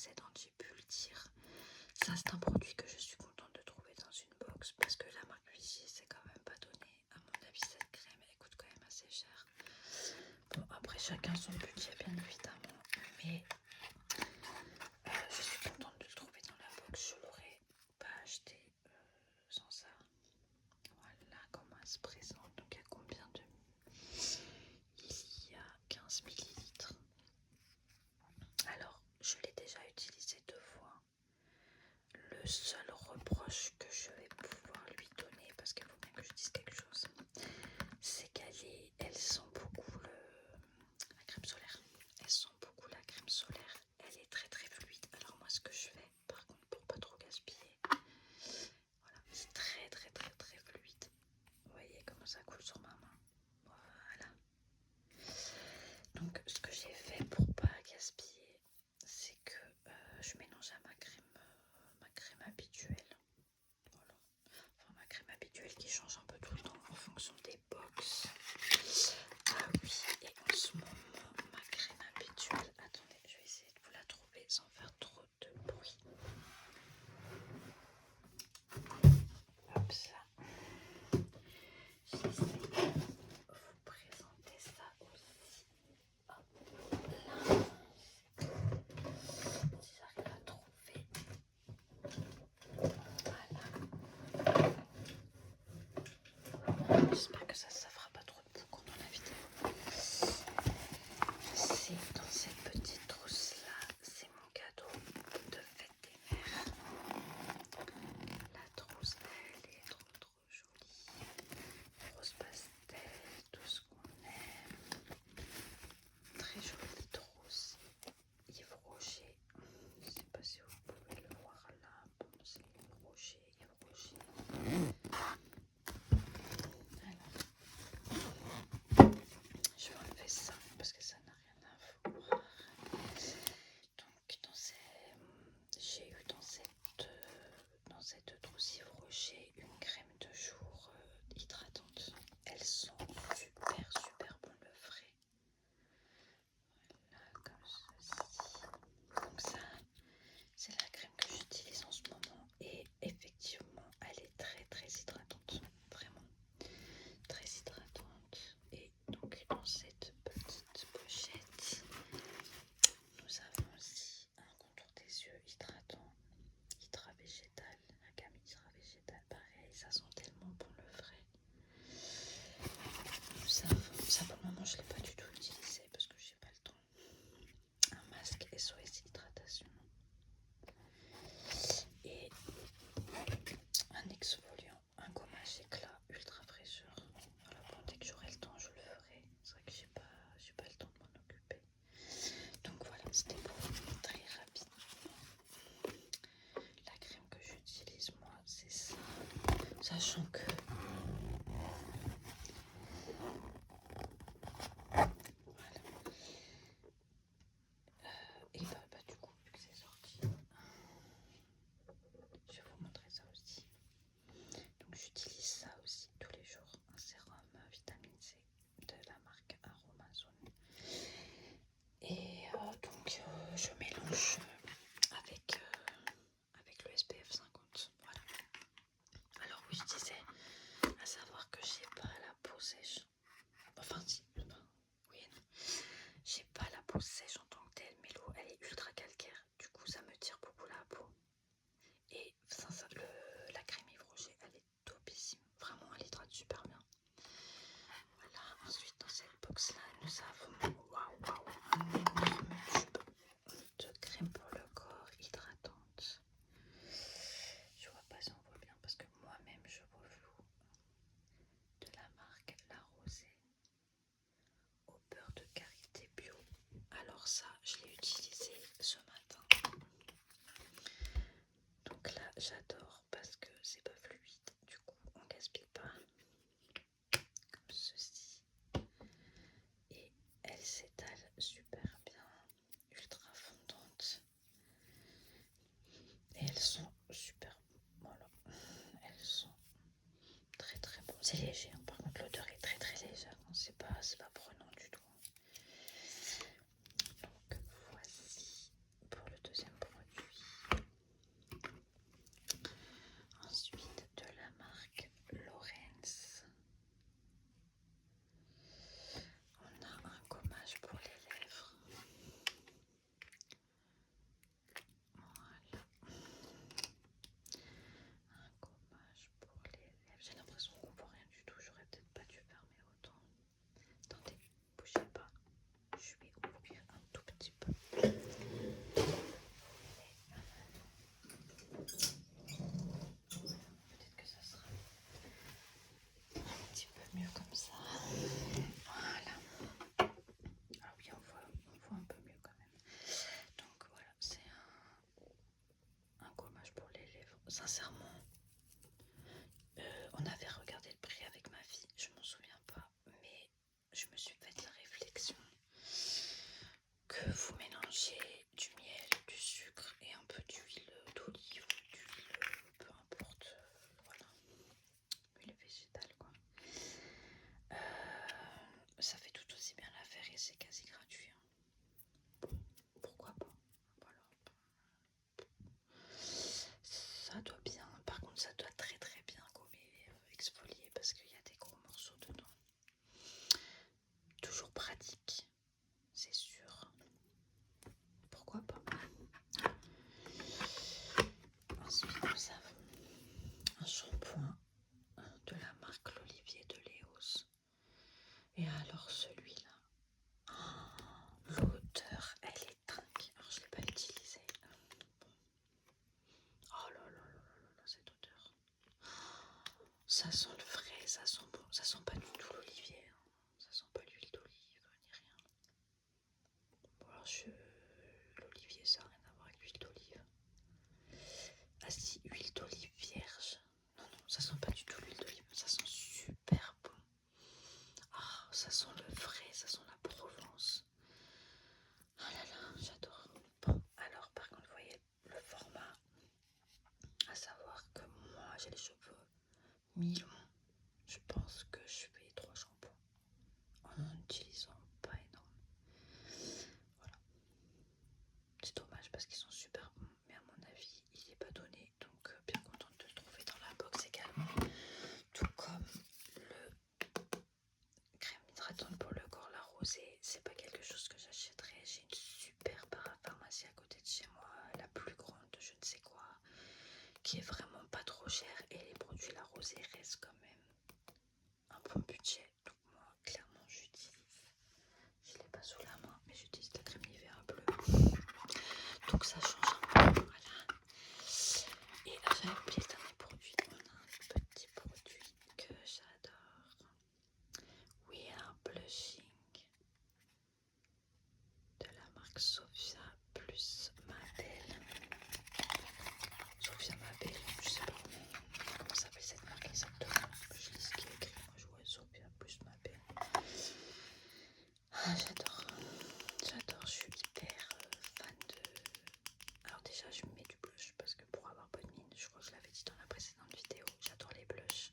précédentes, j'ai pu le dire. Ça, c'est un produit que je suis contente de trouver dans une box parce que la marque Vichy, c'est quand même pas donné. À mon avis, cette crème, elle coûte quand même assez cher. Bon, après, chacun son budget, bien évidemment. Mais je suis contente de le trouver dans la box. Je l'aurais pas acheté sans ça. Voilà comment elle se présente. Donc, il y a combien de... Il y a 15 millilitres. Alors, je l'ai déjà utilisé 2 fois. Le seul reproche que je vais pouvoir lui donner, parce qu'il faut bien que je dise quelque chose, c'est qu'elle sent beaucoup la crème solaire. Elle sent beaucoup la crème solaire. Elle est très très fluide. Alors moi, ce que je fais, par contre, pour pas trop gaspiller, voilà, c'est très très très très fluide. Vous voyez comment ça coule sur ma main. Voilà. Donc, ce que j'ai fait pour pas gaspiller, c'est que je mélange à ma crème habituelle. Voilà. Enfin, ma crème habituelle qui change un peu tout le temps en fonction des box. Ah oui, et en ce moment, ma crème habituelle, attendez, je vais essayer de vous la trouver sans faire trop de bruit. Hop là. J'essaie de vous présenter ça aussi. Hop là. Si j'arrive à trouver. Voilà. J'espère que ça fera pas trop de bruit dans la vidéo. C'est dans cette petite trousse là, c'est mon cadeau de fête des mères. La trousse, elle est trop jolie. Rose pastel, tout ce qu'on aime. Très jolie trousse. Yves Rocher. Je sais pas si vous pouvez le voir là. Bon, c'est Yves Rocher. Alors, je vais enlever ça parce que ça n'a rien à voir. Donc j'ai eu dans cette trousse Yves Rocher une crème de jour hydratante. Elles sont super bon le frais. Voilà, comme ceci. Donc ça, c'est la crème que j'utilise en ce moment et effectivement, elle est très hydratante. Vraiment très hydratante. Et donc dans cette petite pochette, nous avons aussi un contour des yeux hydratant, Hydra Végétal, la gamme Hydra Végétal, pareil, ça sent tellement bon le frais. Ça pour le moment je ne l'ai pas du tout utilisé parce que j'ai pas le temps. Un masque SOS Hydratation et un exfoliant, un gommage éclat ultra fraîcheur. Voilà, bon, dès que j'aurai le temps je le ferai. C'est vrai que j'ai pas le temps de m'en occuper. Donc voilà, c'était pour vous très rapide. La crème que j'utilise moi, c'est ça. Sachant que voilà. Et bah du coup, vu que c'est sorti, je vais vous montrer ça aussi. Donc j'utilise ça aussi tous les jours, un sérum vitamine C de la marque Aromazone. Et donc je mélange avec le SPF 50. Voilà. Alors oui, je disais, à savoir que j'ai pas la peau sèche. Enfin si, oui et non. J'ai pas la peau sèche en tant que telle, mais l'eau elle est ultra calcaire. Du coup ça me tire beaucoup la peau. Et la crème Yves Rocher, elle est topissime. Vraiment, elle hydrate super bien. Voilà, ensuite dans cette box là, nous avons un énorme tube de crème pour le corps hydratante. Je vois pas si on voit bien parce que moi-même je vois flou. De la marque La Rosée au beurre de karité bio. Alors ça, je l'ai utilisé ce matin. Donc là, j'adore parce que c'est pas fluide. Du coup, on gaspille pas. Comme ceci. Et elle s'étale super bien, ultra fondante. Et elles sont super, voilà, elles sont très bon. C'est léger, hein. Par contre l'odeur est très légère, hein. C'est pas prenant du tout. Donc voici pour le deuxième produit. sincèrement, on avait regardé le prix avec ma fille, je m'en souviens pas, mais je me suis fait la réflexion que vous mélangez du miel, du sucre et un peu d'huile d'olive ou d'huile, peu importe, voilà, huile végétale quoi. Ça fait tout aussi bien l'affaire et c'est quasi gratuit. Hein. Pourquoi pas? Voilà. Ça doit bien, par contre ça doit très très bien gommer, exfolier parce qu'il y a des gros morceaux dedans. Toujours pratique, c'est sûr. Pourquoi pas? Ensuite nous avons un shampoing de la marque l'Olivier de Léos. Et alors celui-là, l'odeur elle est dingue. Alors je ne l'ai pas utilisé. Oh là là là là là, cette odeur. Ça sent le frais, ça sent bon, ça sent pas du tout l'olivier, hein. Ça sent pas l'huile d'olive ni rien. Bon alors l'olivier ça n'a rien à voir avec l'huile d'olive. Ah si, huile d'olive vierge. Non, non, ça sent pas du tout l'huile d'olive, ça sent super bon. Ah, ça sent le frais, ça sent la Provence. Ah là là, j'adore. Bon, alors par contre, vous voyez le format, à savoir que moi j'ai les cheveux mi-longs. Je pense que je fais 3 shampoings en n'en utilisant pas énorme. Voilà. C'est dommage parce qu'ils sont super bons, mais à mon avis, il n'est pas donné. Donc, bien contente de le trouver dans la box également. Tout comme le crème hydratante pour le corps, la rosée. C'est pas quelque chose que j'achèterais. J'ai une super parapharmacie à côté de chez moi, la plus grande de je ne sais quoi, qui est vraiment pas trop chère. Et les produits la rosée restent quand même un bon budget. Donc, moi, clairement, j'utilise. Je l'ai pas sous la main, mais j'utilise la crème Nivea bleue. Donc ça change un peu, voilà. Et là j'avais oublié le dernier produit. On a un petit produit que j'adore. We Are Blushing de la marque Sophia plus Mabel. Sophia Mabel, je sais pas comment s'appelle cette marque exactement. Je lis ce qui est écrit, moi je vois Sophia plus Mabel. Ah j'adore. J'adore, je suis hyper fan de... Alors déjà je mets du blush parce que pour avoir bonne mine, je crois que je l'avais dit dans la précédente vidéo, j'adore les blushs.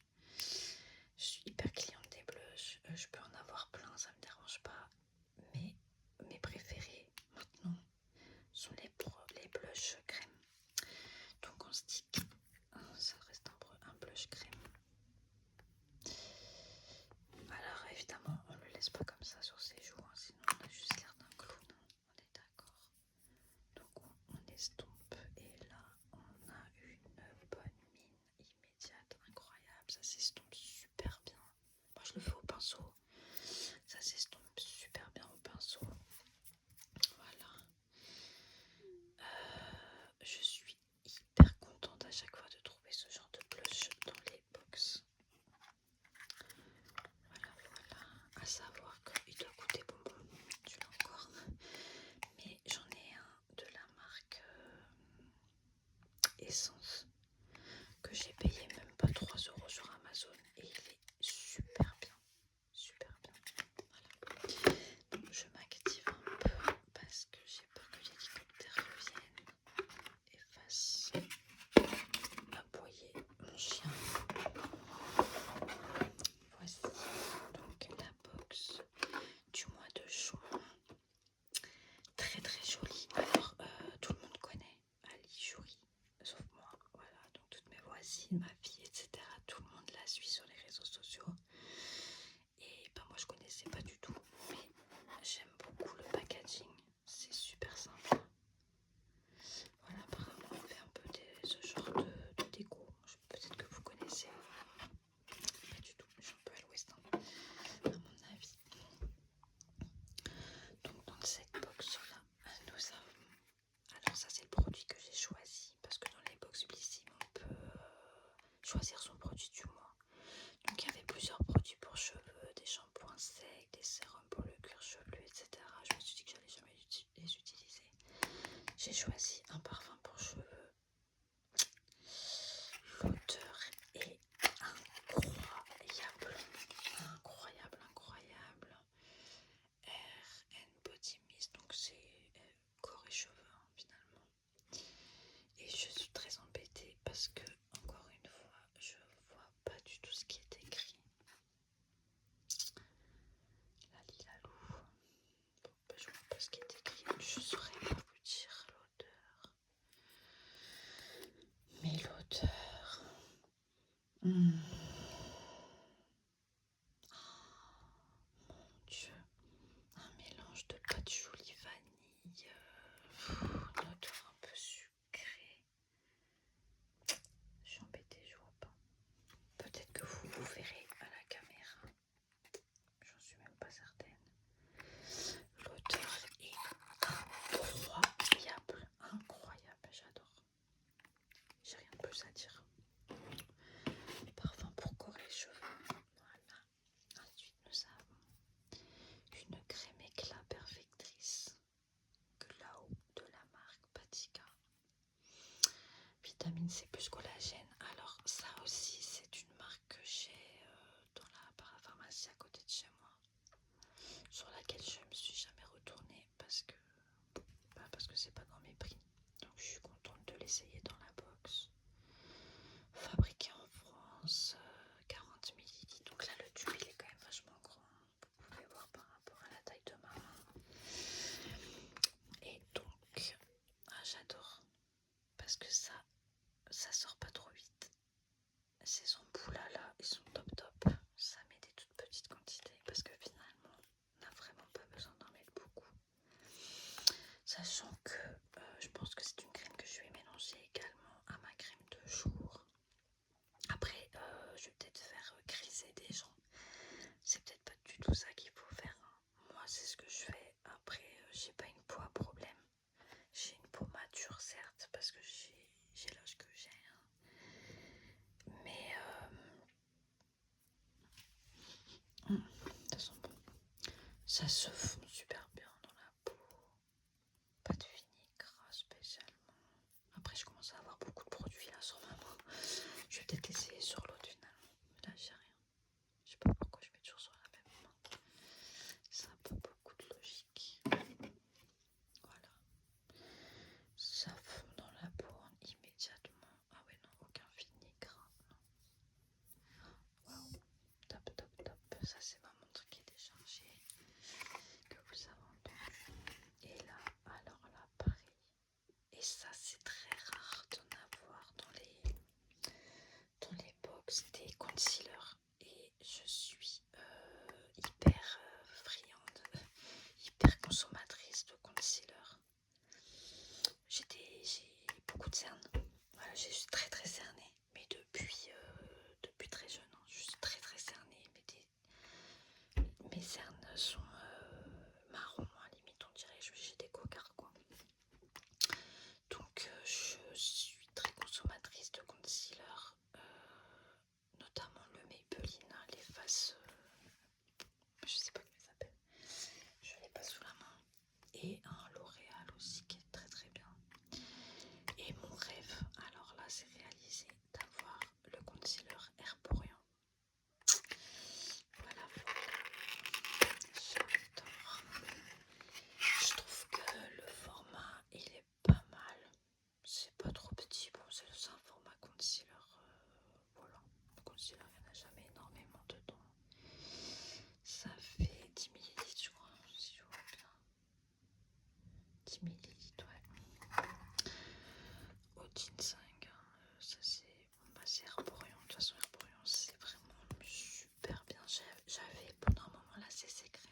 Je suis hyper cliente des blushs, je peux en avoir plein, ça me dérange pas. Mais mes préférés maintenant sont les blushs crème. Donc on stick, ça reste un blush crème. Alors évidemment on le laisse pas comme ça sur ses joues, hein, sinon on a juste l'air d'un clown, on est d'accord. Donc on estompe et là on a une bonne mine immédiate, incroyable, ça s'estompe super bien. Moi je le fais au pinceau, ça s'estompe super bien au pinceau. Voilà. Je suis hyper contente à chaque fois de trouver ce genre de blush dans les box. Voilà, voilà. À savoir qu'il doit coûter bonbon, tu l'as encore. Mais j'en ai un de la marque Essence que j'ai payé même pas 3 € sur Amazon et il est super bien, super bien. Voilà. Donc je m'active un peu parce que j'ai peur que l'hélicoptère revienne et fasse aboyer mon chien. Voici donc la box du mois de juin. Très très jolie. Alors tout le monde connaît Ali Jouri, sauf moi. Voilà, donc toutes mes voisines, ma fille, etc. Tout le monde la suit sur les réseaux sociaux. Et ben moi je connaissais pas du tout, mais j'aime beaucoup le packaging. C'est super simple. Voilà, apparemment on fait un peu ce genre de déco. Peut-être que vous connaissez. Pas du tout, je suis un peu à l'ouest, hein, à mon avis. Donc dans cette box là, nous avons... Alors ça c'est le produit que j'ai choisi, parce que dans les box Blissim on peut choisir son produit du mois. Donc il y avait plusieurs produits pour cheveux, des shampoings secs, des sérums pour le cuir chevelu, etc. Je me suis dit que j'allais jamais les utiliser. J'ai choisi un parfum pour cheveux Mon Dieu, un mélange de patchouli vanille, une odeur un peu sucrée. Je suis embêtée, je vois pas. Peut-être que vous verrez à la caméra. J'en suis même pas certaine. L'odeur est incroyable, incroyable, j'adore. J'ai rien de plus à dire. Parfum pour corps et cheveux. Voilà. Ensuite, nous avons une crème éclat perfectrice Glow de la marque Patika. Vitamine C plus collagène. Alors ça aussi, c'est une marque que j'ai dans la parapharmacie à côté de chez moi, sur laquelle je me suis jamais retournée parce que c'est pas dans mes prix. Donc je suis contente de l'essayer dans la box. Fabriqué en France, 40 ml. Donc là le tube il est quand même vachement grand. Vous pouvez voir par rapport à la taille de ma main. Et donc j'adore parce que ça sort pas trop vite. Ces ampoules là, ils sont top top. Ça met des toutes petites quantités parce que finalement on n'a vraiment pas besoin d'en mettre beaucoup. Sachant que je pense que c'est une crème que je vais mélanger également à ma crème de jour. Après, je vais peut-être faire griser des gens. C'est peut-être pas du tout ça qu'il faut faire. Moi, c'est ce que je fais. Après, j'ai pas une peau à problème. J'ai une peau mature, certes, parce que j'ai l'âge que j'ai. Mais ça sent bon. Ça se fond super bien dans la peau. Pas de vinaigre spécialement. Après, je commence à avoir beaucoup de produits là sur ma main. Je vais peut-être essayer sur l'autre finalement. Là, j'ai rien. Je sais pas pourquoi je mets toujours sur la même main. Ça n'a pas beaucoup de logique. Voilà. Ça fond dans la peau immédiatement. Ah ouais, non, aucun vinaigre. Waouh. Top, top, top. Ça, c'est ma montre qui est déchargée. Que vous avez entendu. Et là, alors là, pareil. Et ça, c'est très rare d'en avoir dans les box des concealers. Et je suis hyper friande, hyper consommatrice de concealer. J'ai beaucoup de cernes. Voilà, je suis très très cernée. Mais depuis très jeune, hein, je suis très très cernée. Mes cernes sont marron, à la limite, on dirait. J'ai des cocards, quoi. Donc, je suis très consommatrice de concealer. Notamment le Maybelline, les faces, je sais pas comment ça s'appelle, je l'ai pas sous la main, et un L'Oréal aussi qui est très très bien. Et mon rêve, alors là c'est réalisé, d'avoir le concealer Herborian. Voilà, j'adore. Je trouve que le format il est pas mal, c'est pas trop petit, bon c'est un format concealer, voilà, le concealer il n'y en a jamais énormément dedans. Ça fait 10 ml je crois, si je vois bien. 10 ml, ouais. Odin 5, ça c'est Herborian. De toute façon, Herborian c'est vraiment super bien. J'avais pendant un moment la CC crème,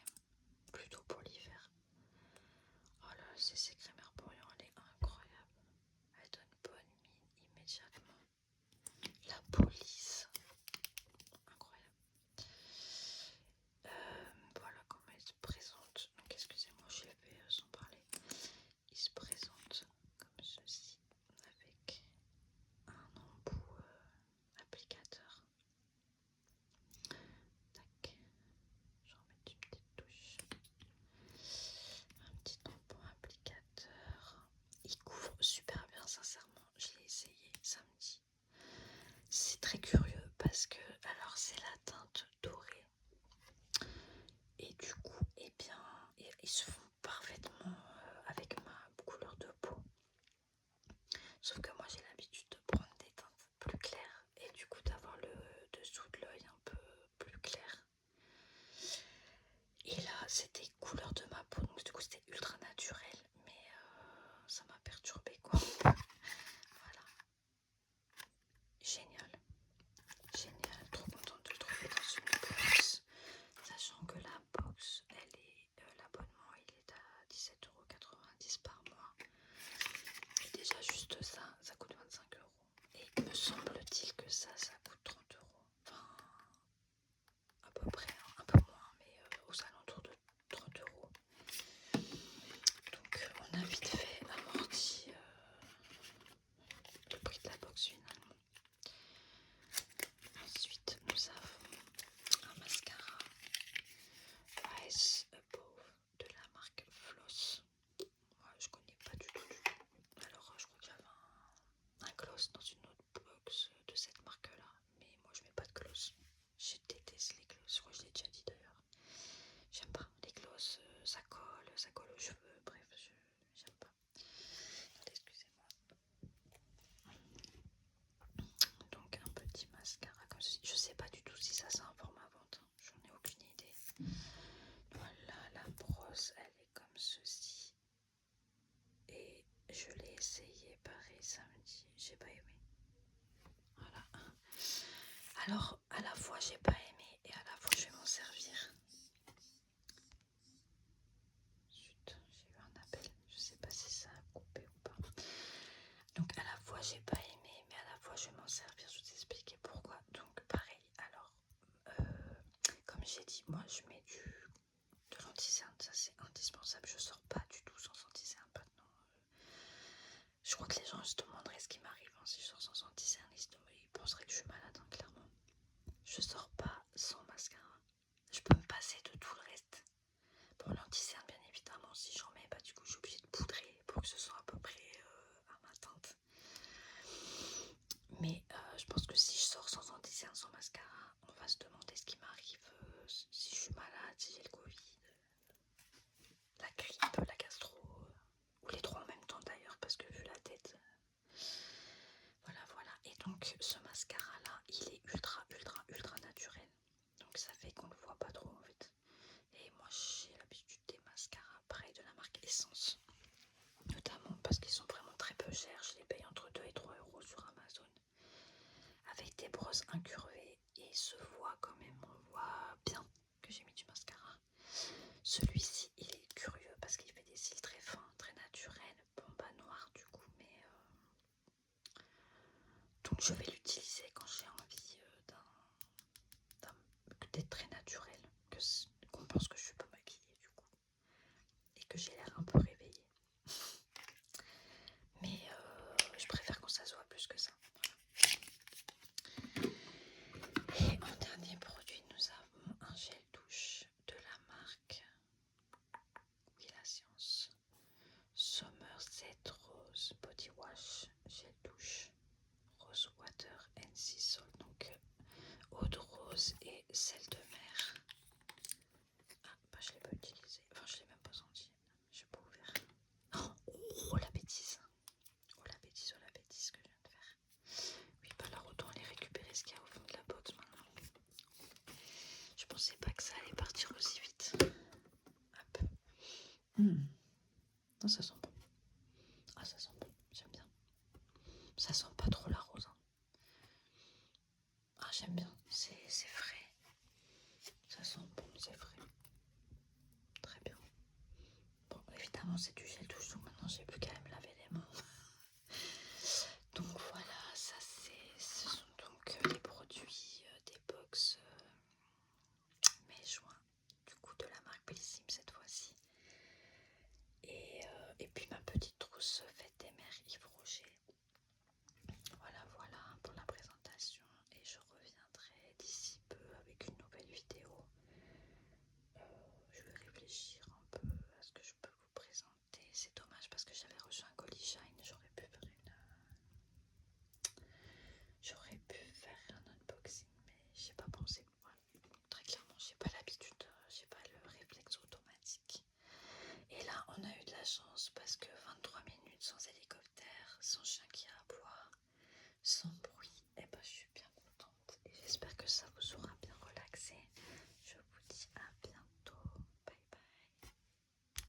plutôt pour l'hiver. Oh là, la CC crème Herborian, elle est incroyable. Elle donne bonne mine immédiatement. La police, incroyable. Voilà comment il se présente. Donc excusez-moi, je l'ai fait sans parler. Il se présente comme ceci, avec un embout applicateur. Tac, je vais remettre une petite touche. Un petit embout applicateur. Il couvre super bien, sincèrement. Je l'ai essayé samedi. C'est très curieux parce que, alors, c'est la teinte dorée. Et du coup, eh bien, ils se font parfaitement avec ma couleur de peau. Sauf que moi, j'ai l'habitude de prendre des teintes plus claires et du coup d'avoir le dessous de l'œil un peu plus clair. Et là, c'était couleur de ma peau, donc du coup, c'était ultra naturel, mais ça m'a perturbée, quoi. Voilà. Génial. Alors, à la fois, j'ai pas aimé et à la fois, je vais m'en servir. Zut, j'ai eu un appel. Je sais pas si ça a coupé ou pas. Donc, à la fois, j'ai pas aimé, mais à la fois, je vais m'en servir. Je vais vous expliquer pourquoi. Donc, pareil. Alors, comme j'ai dit, moi, je mets de l'anti-cerne. Ça, c'est indispensable. Je sors pas du tout sans anti-cerne maintenant. Je crois que les gens se demanderaient ce qui m'arrive si je sors sans anti-cerne. Ils penseraient que je suis malade, hein, clairement. Je sors pas sans mascara. Je peux me passer de tout le reste. Pour l'anti-cerne, bien évidemment, si j'en mets, du coup, je suis obligée de poudrer pour que ce soit à peu près à ma teinte. Mais je pense que si je sors sans anti-cerne, sans mascara, on va se demander ce qui m'arrive, si je suis malade, si j'ai le Covid, la grippe, la gastro, ou les trois en même temps d'ailleurs, parce que vu la tête, voilà. Et donc ce mascara là, il est ultra naturel, donc ça fait qu'on le voit pas trop en fait. Et moi j'ai l'habitude des mascaras pareil de la marque Essence, notamment parce qu'ils sont vraiment très peu chers. Je les paye entre 2 et 3 euros sur Amazon, avec des brosses incurvées, et il se voit quand même, on voit bien que j'ai mis du mascara. Celui-ci il est curieux parce qu'il fait des cils très fins, très naturels, bon pas noir du coup, mais donc je vais l'utiliser quand j'ai envie d'être très naturel, qu'on pense que je suis pas maquillée du coup, et que j'ai l'air un peu réveillée. Mais je préfère quand ça se voit plus que ça. Et en dernier produit, nous avons un gel douche de la marque Oui la Science, Somerset Rose Body Wash gel douche Rose Water and Sea Salt, donc eau de rose et sel de mer. Je l'ai pas utilisé, enfin je l'ai même pas senti, j'ai pas ouvert. Oh la bêtise, oh la bêtise que je viens de faire. Oui, là autant aller récupérer ce qu'il y a au fond de la box maintenant. Je pensais pas que ça allait partir aussi vite. Hop. Non, ça sent bon. Ah, ça sent bon, j'aime bien. Ça sent pas trop la rose. Hein. Ah, j'aime bien, c'est frais. Ça sent bon, c'est frais. Très bien. Bon, évidemment, c'est du gel douche, donc maintenant j'ai plus qu'à me laver les mains. Donc voilà, ce sont donc les produits des box mai-juin, du coup de la marque Bellissime cette fois-ci. Et puis ma petite trousse Fête des Mères Yves Rocher. Voilà pour la présentation, et je reviendrai d'ici peu avec une nouvelle vidéo. Je vais réfléchir un peu à ce que je peux vous présenter. C'est dommage parce que j'avais reçu un colis Shine, j'aurais pu faire un unboxing, mais j'ai pas pensé. Voilà. Très clairement, j'ai pas l'habitude, j'ai pas le réflexe automatique. Et là, on a eu de la chance parce que 23 minutes sans hélicoptère, sans chien qui aboie, sans bruit, et je suis bien contente. Et j'espère que ça vous